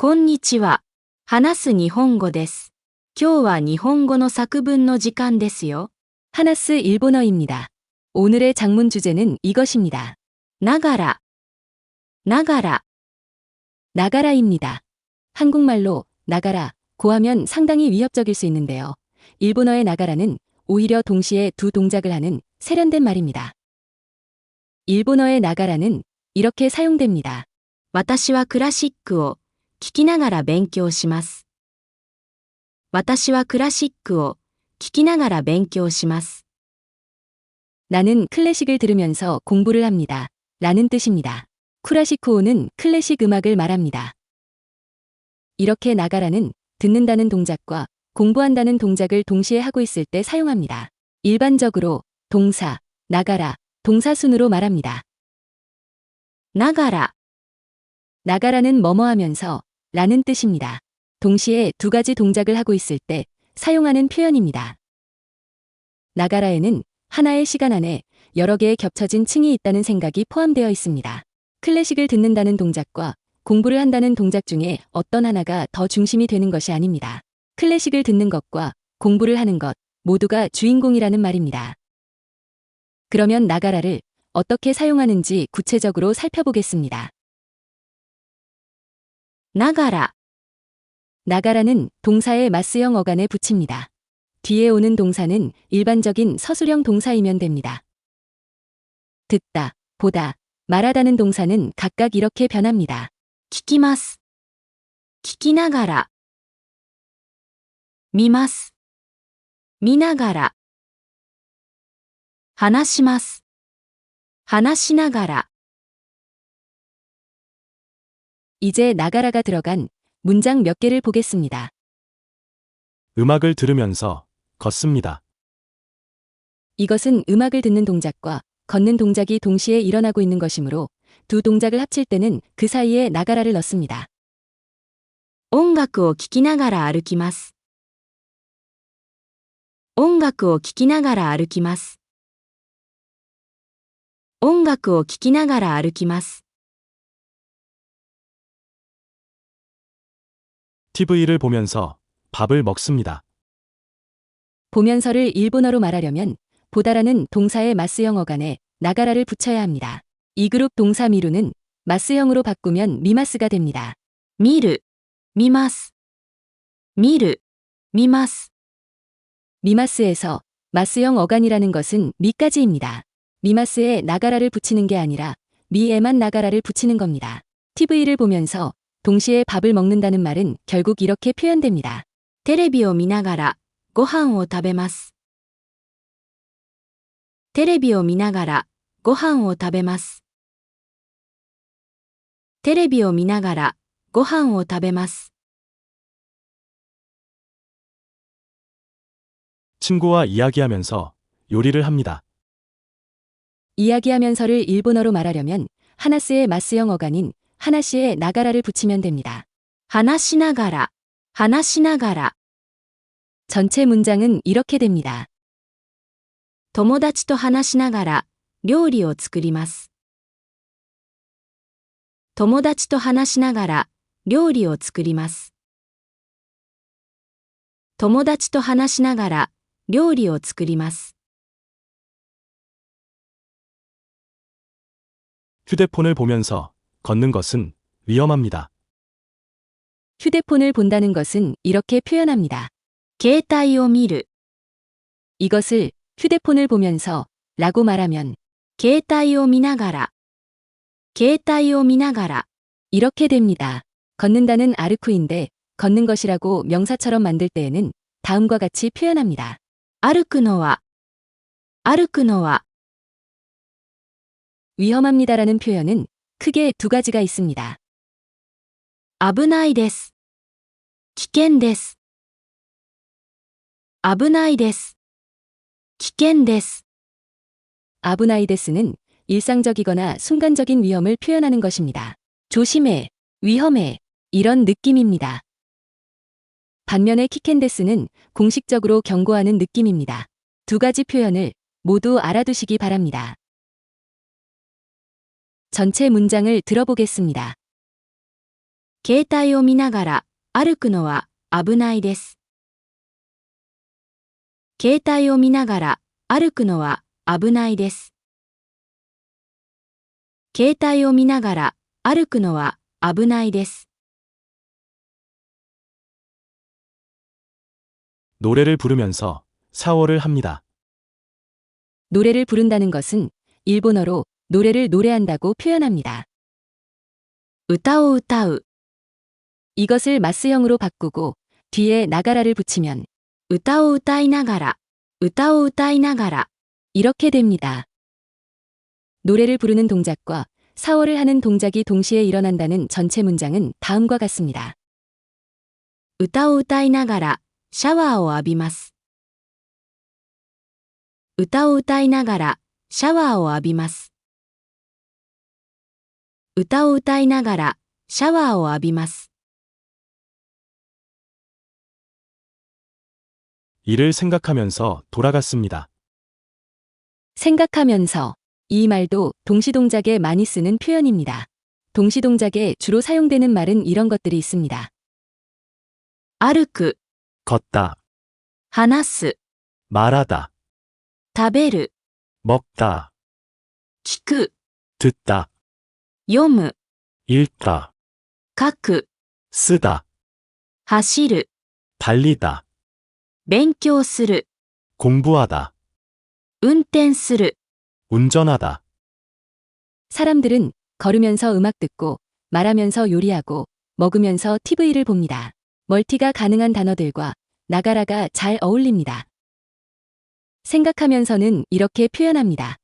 こんにちは。話す日本語です。今日は日本語の作文の時間ですよ。하나스 일본어입니다. 오늘의 작문 주제는 이것입니다. 나가라, 나가라, 나가라입니다. 한국말로 나가라, 고하면 상당히 위협적일 수 있는데요. 일본어의 나가라는 오히려 동시에 두 동작을 하는 세련된 말입니다. 일본어의 나가라는 이렇게 사용됩니다. 私はクラシックを聞きながら勉強します。私はクラシックを聞きながら勉強します。 나는 클래식을 들으면서 공부를 합니다. 라는 뜻입니다. 쿠라시코오는 클래식 음악을 말합니다. 이렇게 나가라는 듣는다는 동작과 공부한다는 동작을 동시에 하고 있을 때 사용합니다. 일반적으로 동사, 나가라, 동사순으로 말합니다. 나가라, 나가라는 뭐뭐 하면서 라는 뜻입니다. 동시에 두 가지 동작을 하고 있을 때 사용하는 표현입니다. 나가라에는 하나의 시간 안에 여러 개의 겹쳐진 층이 있다는 생각이 포함되어 있습니다. 클래식을 듣는다는 동작과 공부를 한다는 동작 중에 어떤 하나가 더 중심이 되는 것이 아닙니다. 클래식을 듣는 것과 공부를 하는 것 모두가 주인공이라는 말입니다. 그러면 나가라를 어떻게 사용하는지 구체적으로 살펴보겠습니다. 나가라, 나가라는 동사의 마스형 어간에 붙입니다. 뒤에 오는 동사는 일반적인 서술형 동사이면 됩니다. 듣다, 보다, 말하다는 동사는 각각 이렇게 변합니다. 聞きます。聞きながら。見ます。見ながら。話します。話しながら。 이제 나가라가 들어간 문장 몇 개를 보겠습니다. 음악을 들으면서 걷습니다. 이것은 음악을 듣는 동작과 걷는 동작이 동시에 일어나고 있는 것이므로 두 동작을 합칠 때는 그 사이에 나가라를 넣습니다. 音楽を聴きながら歩きます。音楽を聴きながら歩きます。音楽を聴きながら歩きます。 TV를 보면서 밥을 먹습니다. 보면서를 일본어로 말하려면 보다라는 동사의 마스형 어간에 나가라를 붙여야 합니다. 이 그룹 동사 미루는 마스형으로 바꾸면 미마스가 됩니다. 見る、見ます。見る、見ます。 미마스에서 마스형 어간이라는 것은 미까지입니다. 미마스에 나가라를 붙이는 게 아니라 미에만 나가라를 붙이는 겁니다. TV를 보면서 동시에 밥을 먹는다는 말은 결국 이렇게 표현됩니다. テレビを見ながらご飯を食べます。テレビを見ながらご飯を食べます。テレビを見ながらご飯を食べます。 친구와 이야기하면서 요리를 합니다. 이야기하면서를 일본어로 말하려면 하나스의 마스형 어간인 하나시에 나가라를 붙이면 됩니다. 話しながら、話しながら。 전체 문장은 이렇게 됩니다. 友達と話しながら料理を作ります。友達と話しながら料理を作ります。友達と話しながら料理を作ります。 휴대폰을 보면서 걷는 것은 위험합니다. 휴대폰을 본다는 것은 이렇게 표현합니다. 携帯を見る。 이것을 휴대폰을 보면서 라고 말하면 携帯を見ながら。携帯を見ながら。 이렇게 됩니다. 걷는다는 아르쿠인데 걷는 것이라고 명사처럼 만들 때에는 다음과 같이 표현합니다. 歩くのは。歩くのは。 위험합니다라는 표현은 크게 두 가지가 있습니다. 危ないです。危険です。危ないです。危険です。 아브나이데스는 일상적이거나 순간적인 위험을 표현하는 것입니다. 조심해, 위험해, 이런 느낌입니다. 반면에 키켄데스는 공식적으로 경고하는 느낌입니다. 두 가지 표현을 모두 알아두시기 바랍니다. 전체 문장을 들어보겠습니다. 携帯を見ながら歩くのは危ないです。携帯を見ながら歩くのは危ないです。携帯を見ながら歩くのは危ないです。 노래를 부르면서 샤워를 합니다. 노래를 부른다는 것은 일본어로 노래를 노래한다고 표현합니다. 歌を歌う、 이것을 마스형으로 바꾸고 뒤에 나가라를 붙이면 歌を歌いながら、歌を歌いながら、 이렇게 됩니다. 노래를 부르는 동작과 샤워를 하는 동작이 동시에 일어난다는 전체 문장은 다음과 같습니다. 歌を歌いながらシャワーを浴びます。歌を歌いながらシャワーを浴びます。歌を歌いながらシャワーを浴びます。 이를 생각하면서 돌아갔습니다. 생각하면서 이 말도 동시동작에 많이 쓰는 표현입니다. 동시동작에 주로 사용되는 말은 이런 것들이 있습니다. 歩く、 걷다, 話す、 말하다, 食べる、 먹다, 聞く、 듣다, 読む、 읽다, 書く、 쓰다, 走る、 달리다, 勉強する、 공부하다, 運転する。 운전하다. 사람들은 걸으면서 음악 듣고 말하면서 요리하고 먹으면서 TV를 봅니다. 멀티가 가능한 단어들과 나가라가 잘 어울립니다. 생각하면서는 이렇게 표현합니다.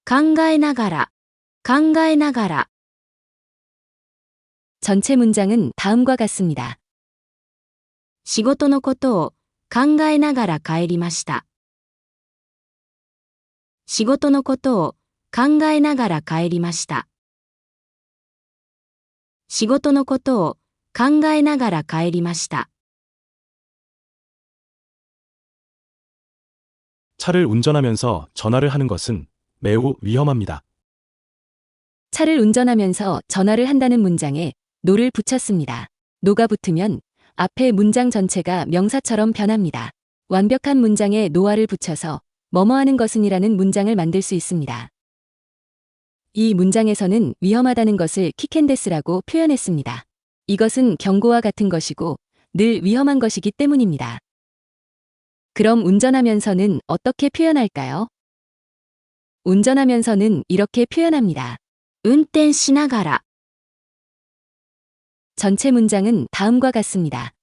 考えながら、考えながら、 전체 문장은 다음과 같습니다. 仕事のことを考えながら帰りました。仕事のことを考えながら帰りました。仕事のことを考えながら帰りました。 차를 운전하면서 전화를 하는 것은 매우 위험합니다. 차를 운전하면서 전화를 한다는 문장에 노를 붙였습니다. 노가 붙으면 앞에 문장 전체가 명사처럼 변합니다. 완벽한 문장에 노아를 붙여서 뭐뭐하는 것은이라는 문장을 만들 수 있습니다. 이 문장에서는 위험하다는 것을 키켄데스라고 표현했습니다. 이것은 경고와 같은 것이고 늘 위험한 것이기 때문입니다. 그럼 운전하면서는 어떻게 표현할까요? 운전하면서는 이렇게 표현합니다. 運転しながら、 전체 문장은 다음과 같습니다.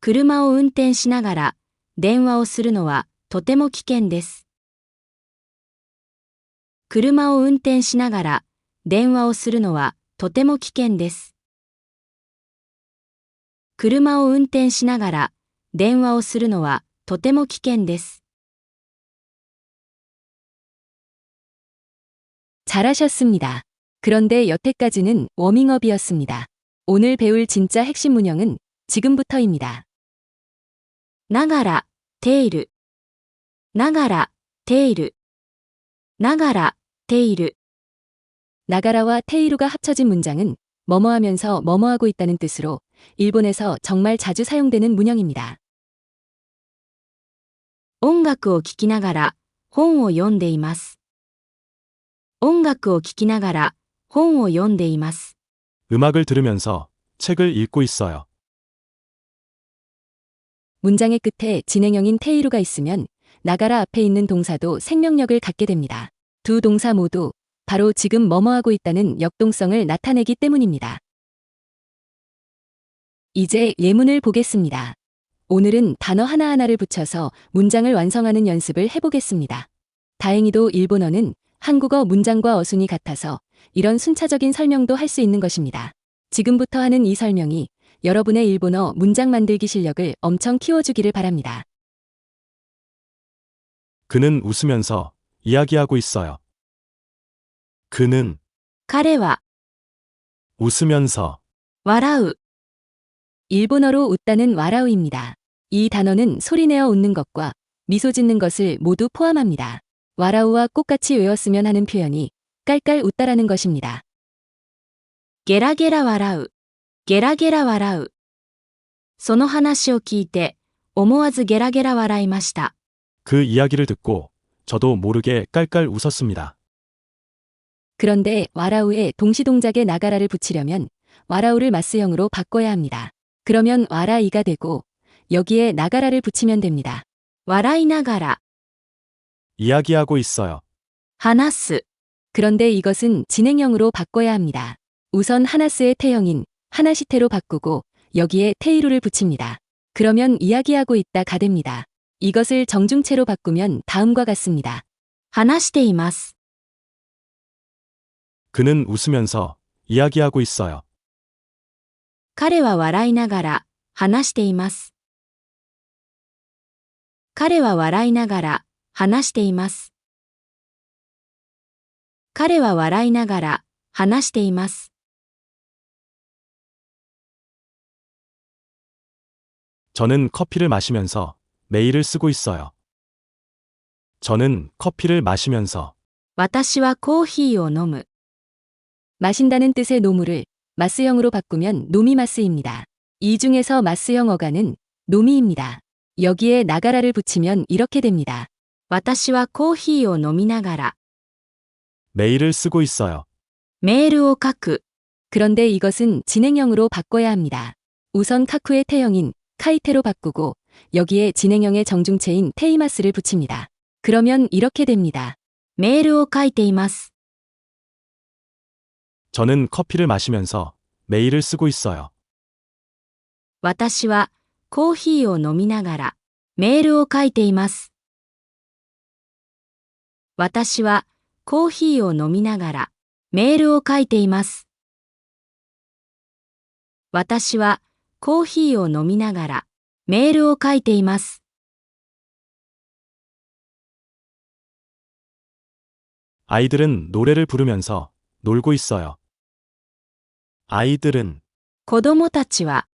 車を運転しながら電話をするのはとても危険です。車を運転しながら電話をするのはとても危険です。車を運転しながら電話をするのはとても危険です。 잘하셨습니다. 그런데 여태까지는 워밍업이었습니다. 오늘 배울 진짜 핵심 문형은 지금부터입니다. ながら、テール。ながら、テール。ながら、テール。 나가라와 테이루가 합쳐진 문장은 뭐뭐 하면서 뭐뭐 하고 있다는 뜻으로 일본에서 정말 자주 사용되는 문형입니다. 音楽を聴きながら本を読んでいます。音楽を聴きながら本を読んでいます。 음악을 들으면서 책을 읽고 있어요. 문장의 끝에 진행형인 테이루가 있으면 나가라 앞에 있는 동사도 생명력을 갖게 됩니다. 두 동사 모두 바로 지금 뭐뭐 하고 있다는 역동성을 나타내기 때문입니다. 이제 예문을 보겠습니다. 오늘은 단어 하나하나를 붙여서 문장을 완성하는 연습을 해보겠습니다. 다행히도 일본어는 한국어 문장과 어순이 같아서 이런 순차적인 설명도 할 수 있는 것입니다. 지금부터 하는 이 설명이 여러분의 일본어 문장 만들기 실력을 엄청 키워주기를 바랍니다. 그는 웃으면서 이야기하고 있어요. 그는 彼は 웃으면서 笑う。 일본어로 웃다는 와라우입니다. 이 단어는 소리내어 웃는 것과 미소 짓는 것을 모두 포함합니다. 와라우와 똑같이 외웠으면 하는 표현이 깔깔 웃다라는 것입니다. ゲラゲラ笑う。ゲラゲラ笑う。その話を聞いて、思わずゲラゲラ笑いました。 그 이야기를 듣고 저도 모르게 깔깔 웃었습니다. 그런데 와라우에 동시동작에 나가라를 붙이려면 와라우를 마스형으로 바꿔야 합니다. 그러면 와라이가 되고 여기에 나가라를 붙이면 됩니다. 笑いながら、 이야기하고 있어요. 話す。 그런데 이것은 진행형으로 바꿔야 합니다. 우선 하나스의 태형인 하나시테로 바꾸고 여기에 테이루를 붙입니다. 그러면 이야기하고 있다가 됩니다. 이것을 정중체로 바꾸면 다음과 같습니다. 話しています。 그는 웃으면서 이야기하고 있어요. 彼は笑いながら、話しています。彼は笑いながら、話しています。彼は笑いながら、話しています。 저는 커피를 마시면서 메일을 쓰고 있어요. 저는 커피를 마시면서 私はコーヒーを飲む。 마신다는 뜻의 노무를 마스형으로 바꾸면 노미마스입니다. 이 중에서 마스형 어간은 노미입니다. 여기에 나가라를 붙이면 이렇게 됩니다. 私はコーヒーを飲みながら、 메일을 쓰고 있어요. メールを書く。 그런데 이것은 진행형으로 바꿔야 합니다. 우선 카쿠의 태형인 카이테로 바꾸고 여기에 진행형의 정중체인 테이마스를 붙입니다. 그러면 이렇게 됩니다. メールを書いています。 저는 커피를 마시면서 메일을 쓰고 있어요. 私はコーヒーを飲みながら、メールを書いています。私はコーヒーを飲みながら、メールを書いています。私はコーヒーを飲みながら、メールを書いています。 아이들은 노래를 부르면서 놀고 있어요. 아이들은 子供たちは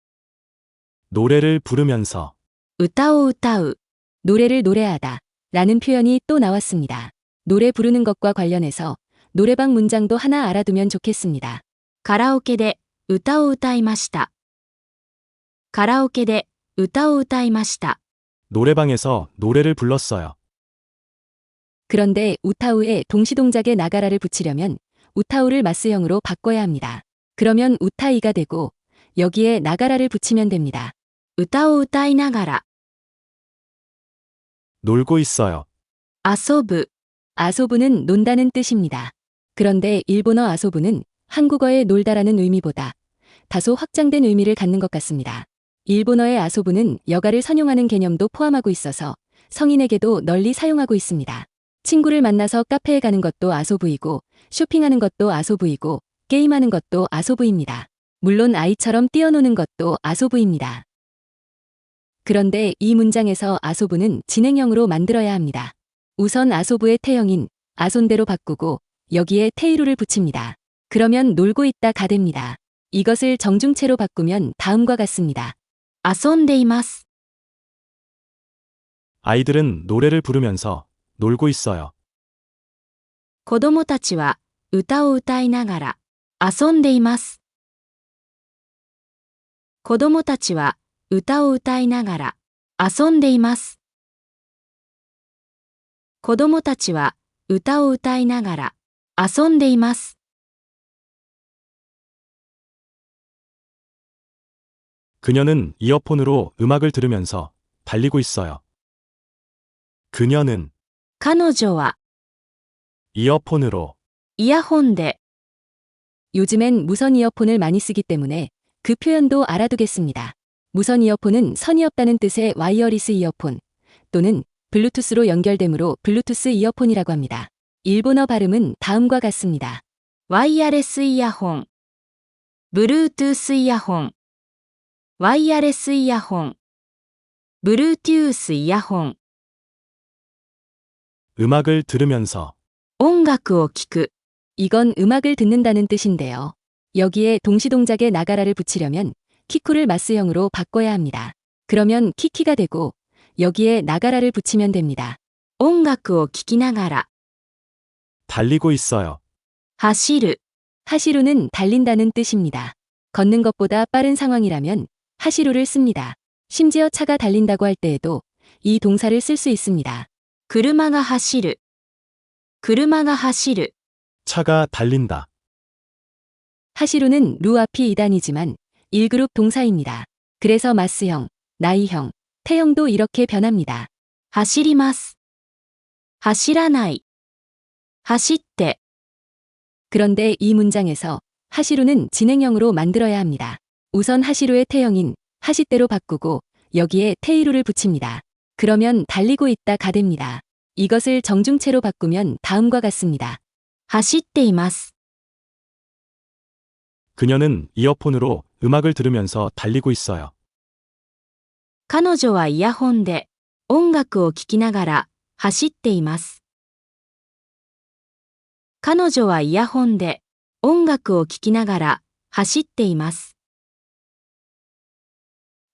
노래를 부르면서 歌を歌う。 노래를 노래하다 라는 표현이 또 나왔습니다. 노래 부르는 것과 관련해서 노래방 문장도 하나 알아두면 좋겠습니다. カラオケで歌を歌いました。カラオケで歌を歌いました。 노래방에서 노래를 불렀어요. 그런데 우타우에 동시동작에 나가라를 붙이려면 우타우를 마스형으로 바꿔야 합니다. 그러면 우타이가 되고 여기에 나가라를 붙이면 됩니다. 歌を歌いながら、 놀고 있어요. 遊ぶ。 아소부는 논다는 뜻입니다. 그런데 일본어 아소부는 한국어의 놀다라는 의미보다 다소 확장된 의미를 갖는 것 같습니다. 일본어의 아소부는 여가를 선용하는 개념도 포함하고 있어서 성인에게도 널리 사용하고 있습니다. 친구를 만나서 카페에 가는 것도 아소부이고 쇼핑하는 것도 아소부이고 게임하는 것도 아소부입니다. 물론 아이처럼 뛰어노는 것도 아소부입니다. 그런데 이 문장에서 아소부는 진행형으로 만들어야 합니다. 우선 아소부의 태형인 아손대로 바꾸고 여기에 테이루를 붙입니다. 그러면 놀고 있다가 됩니다. 이것을 정중체로 바꾸면 다음과 같습니다. 遊んでいます。 아이들은 노래를 부르면서 놀고 있어요. 子供たちは歌を歌いながら遊んでいます。子供たちは歌を歌いながら遊んでいます。子供たちは歌を歌いながら遊んでいます。 그녀는 이어폰으로 음악을 들으면서 달리고 있어요. 그녀는 彼女は 이어폰으로 イヤホンで 요즘엔 무선 이어폰을 많이 쓰기 때문에 그 표현도 알아두겠습니다. 무선 이어폰은 선이 없다는 뜻의 와이어리스 이어폰 또는 블루투스로 연결되므로 블루투스 이어폰이라고 합니다. 일본어 발음은 다음과 같습니다. ワイヤレスイヤホン、Bluetoothイヤホン、ワイヤレスイヤホン、Bluetoothイヤホン、 음악을 들으면서 音楽を聴く。 이건 음악을 듣는다는 뜻인데요. 여기에 동시동작에 나가라를 붙이려면 키쿠를 마스형으로 바꿔야 합니다. 그러면 키키가 되고 여기에 나가라를 붙이면 됩니다. 音楽を聴きながら 달리고 있어요. 走る。 하시루는 달린다는 뜻입니다. 걷는 것보다 빠른 상황이라면 하시루를 씁니다. 심지어 차가 달린다고 할 때에도 이 동사를 쓸 수 있습니다. 車が走る。車が走る。 차가 달린다. 하시루는 루 앞이 2단이지만 1그룹 동사입니다. 그래서 마스형, 나이형, 태형도 이렇게 변합니다. 走ります。走らない。走って。 그런데 이 문장에서 하시루는 진행형으로 만들어야 합니다. 우선 하시루의 태형인 하시대로 바꾸고 여기에 테이루를 붙입니다. 그러면 달리고 있다가 됩니다. 이것을 정중체로 바꾸면 다음과 같습니다. 走っています。 그녀는 이어폰으로 음악을 들으면서 달리고 있어요. 彼女はイヤホンで音楽を聴きながら走っています。彼女はイヤホンで音楽を聴きながら走っています。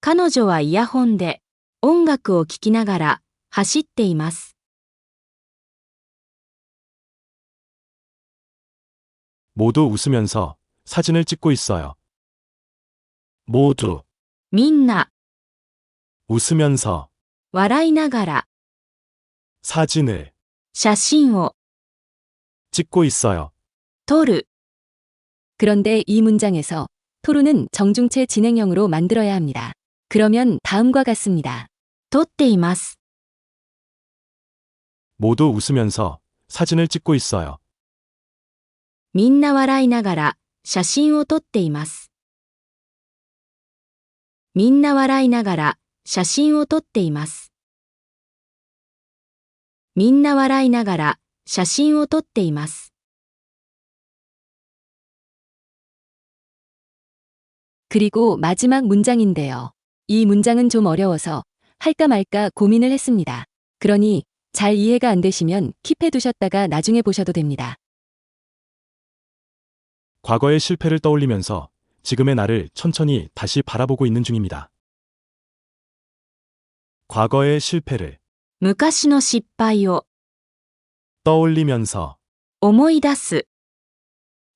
彼女はイヤホンで音楽を聴きながら走っています。 모두 웃으면서 사진을 찍고 있어요. 모두 みんな 웃으면서 笑いながら 사진을 写真を 찍고 있어요. 撮る。 그런데 이 문장에서 토루는 정중체 진행형으로 만들어야 합니다. 그러면 다음과 같습니다. 撮っています。 모두 웃으면서 사진을 찍고 있어요. みんな笑いながら写真を撮っています。みんな笑いながら写真を撮っています。みんな笑いながら写真を撮っています。 그리고 마지막 문장인데요. 이 문장은 좀 어려워서 할까 말까 고민을 했습니다. 그러니 잘 이해가 안 되시면 킵해 두셨다가 나중에 보셔도 됩니다. 과거의 실패를 떠올리면서 지금의 나를 천천히 다시 바라보고 있는 중입니다. 과거의 실패를 昔の失敗を 떠올리면서 思い出す。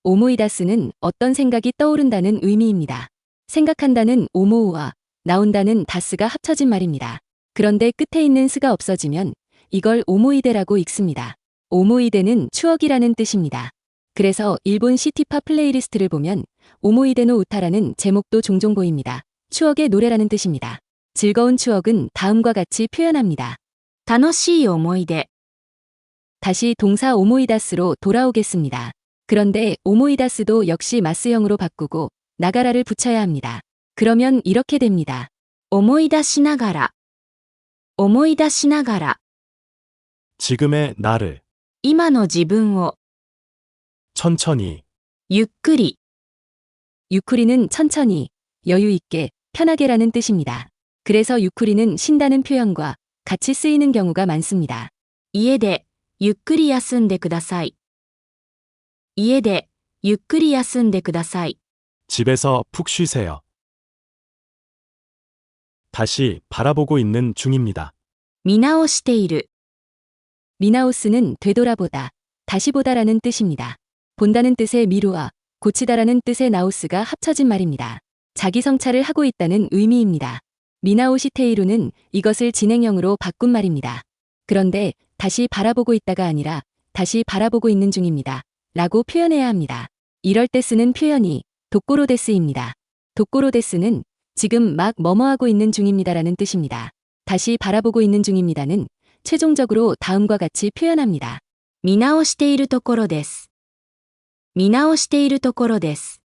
오모이다스는 어떤 생각이 떠오른다는 의미입니다. 생각한다는 오모우와 나온다는 다스가 합쳐진 말입니다. 그런데 끝에 있는 스가 없어지면 이걸 오모이데라고 읽습니다. 오모이데는 추억이라는 뜻입니다. 그래서 일본 시티팝 플레이리스트를 보면 오모이데노 우타라는 제목도 종종 보입니다. 추억의 노래라는 뜻입니다. 즐거운 추억은 다음과 같이 표현합니다. 楽しい思い出。 다시 동사 오모이다스로 돌아오겠습니다. 그런데 오모이다스도 역시 마스형으로 바꾸고 나가라를 붙여야 합니다. 그러면 이렇게 됩니다. 思い出しながら。思い出しながら。 지금의 나를 今の自分を 천천히 ゆっくり。 유쿠리는 천천히, 여유 있게, 편하게라는 뜻입니다. 그래서 유쿠리는 쉰다는 표현과 같이 쓰이는 경우가 많습니다. 家でゆっくり休んでください。家でゆっくり休んでください。 집에서 푹 쉬세요. 다시 바라보고 있는 중입니다. 見直している。 미나오스는 되돌아보다, 다시 보다라는 뜻입니다. 본다는 뜻의 미루와 고치다라는 뜻의 나우스가 합쳐진 말입니다. 자기 성찰을 하고 있다는 의미입니다. 미나오시테이루는 이것을 진행형으로 바꾼 말입니다. 그런데 다시 바라보고 있다가 아니라 다시 바라보고 있는 중입니다. 라고 표현해야 합니다. 이럴 때 쓰는 표현이 도꼬로데스입니다. 도꼬로데스는 지금 막 뭐뭐하고 있는 중입니다라는 뜻입니다. 다시 바라보고 있는 중입니다는 최종적으로 다음과 같이 표현합니다. 見直しているところです。見直しているところです。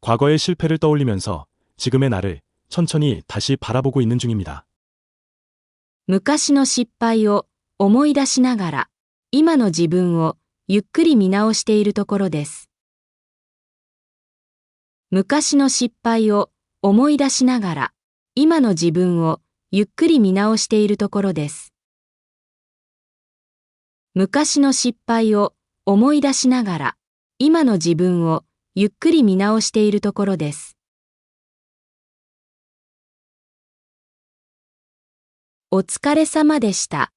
과거의 실패를 떠올리면서 지금의 나를 천천히 다시 바라보고 있는 중입니다. 昔の失敗を思い出しながら、今の自分をゆっくり見直しているところです。昔の失敗を思い出しながら、今の自分をゆっくり見直しているところです。昔の失敗を思い出しながら、今の自分をゆっくり見直しているところです。お疲れ様でした。